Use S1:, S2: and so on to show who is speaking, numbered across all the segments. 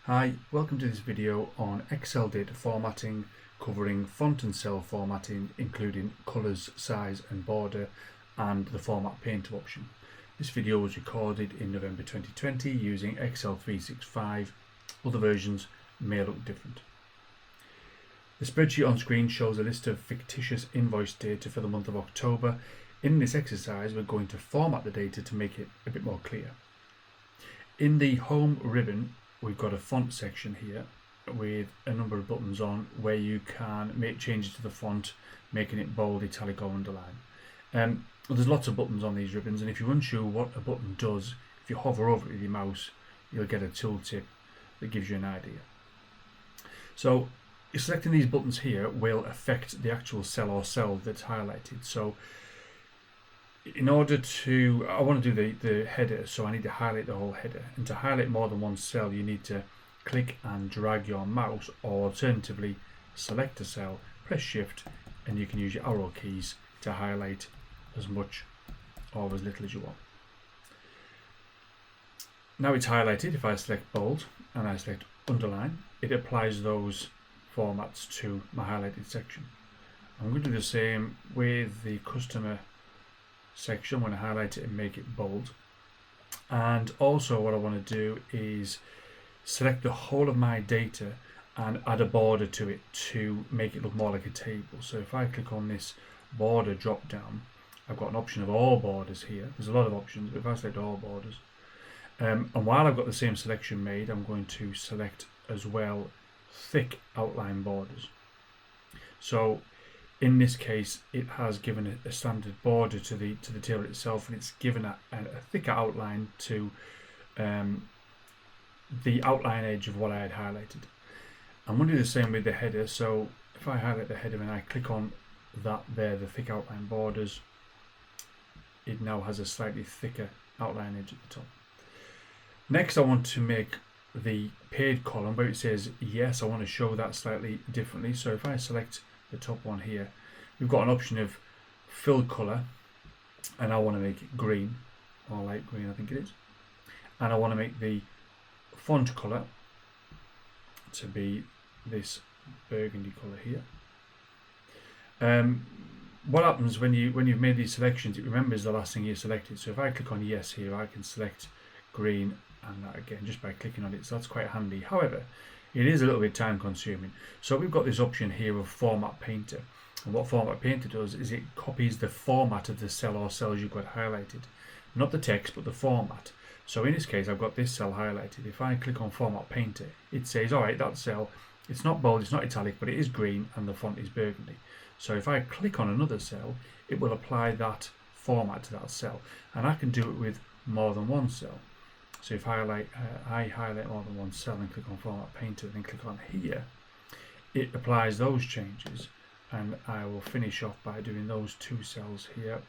S1: Hi, welcome to this video on Excel data formatting, covering font and cell formatting, including colours, size and border, and the Format Painter option. This video was recorded in November 2020 using Excel 365. Other versions may look different. The spreadsheet on screen shows a list of fictitious invoice data for the month of October. In this exercise, we're going to format the data to make it a bit more clear. In the Home ribbon, we've got a font section here with a number of buttons on where you can make changes to the font, making it bold, italic or underline. There's lots of buttons on these ribbons, and if you're unsure what a button does, if you hover over it with your mouse, you'll get a tooltip that gives you an idea. So selecting these buttons here will affect the actual cell or cell that's highlighted. So in order to, I want to do the header, so I need to highlight the whole header. And to highlight more than one cell, you need to click and drag your mouse, or alternatively select a cell, press shift, and you can use your arrow keys to highlight as much or as little as you want. Now it's highlighted. If I select bold and I select underline, it applies those formats to my highlighted section. I'm going to do the same with the customer section. I'm going to highlight it and make it bold. And also what I want to do is select the whole of my data and add a border to it to make it look more like a table. So if I click on this border drop down, I've got an option of all borders here. There's a lot of options, but if I select all borders, and while I've got the same selection made, I'm going to select as well thick outline borders. So in this case, it has given a standard border to the table itself, and it's given a thicker outline to the outline edge of what I had highlighted. I'm going to do the same with the header. So if I highlight the header and I click on that there, the thick outline borders, it now has a slightly thicker outline edge at the top. Next, I want to make the paid column where it says yes. I want to show that slightly differently. So if I select the top one here, we've got an option of fill color, and I want to make it green, or light green I think it is, and I want to make the font color to be this burgundy color here. What happens when you've made these selections, it remembers the last thing you selected. So if I click on yes here, I can select green and that again just by clicking on it, so that's quite handy. However, it is a little bit time consuming. So we've got this option here of Format Painter, and what Format Painter does is it copies the format of the cell or cells you've got highlighted, not the text but the format. So in this case, I've got this cell highlighted. If I click on Format Painter, it says, all right, that cell, it's not bold, it's not italic, but it is green and the font is burgundy. So if I click on another cell, it will apply that format to that cell, and I can do it with more than one cell. So if I highlight more than one cell and click on Format Painter and then click on here, it applies those changes, and I will finish off by doing those two cells here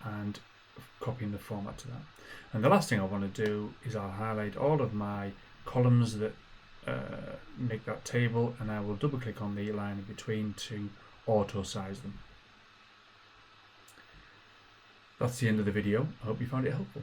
S1: and copying the format to that. And the last thing I want to do is I'll highlight all of my columns that make that table, and I will double click on the line in between to auto size them. That's the end of the video. I hope you found it helpful.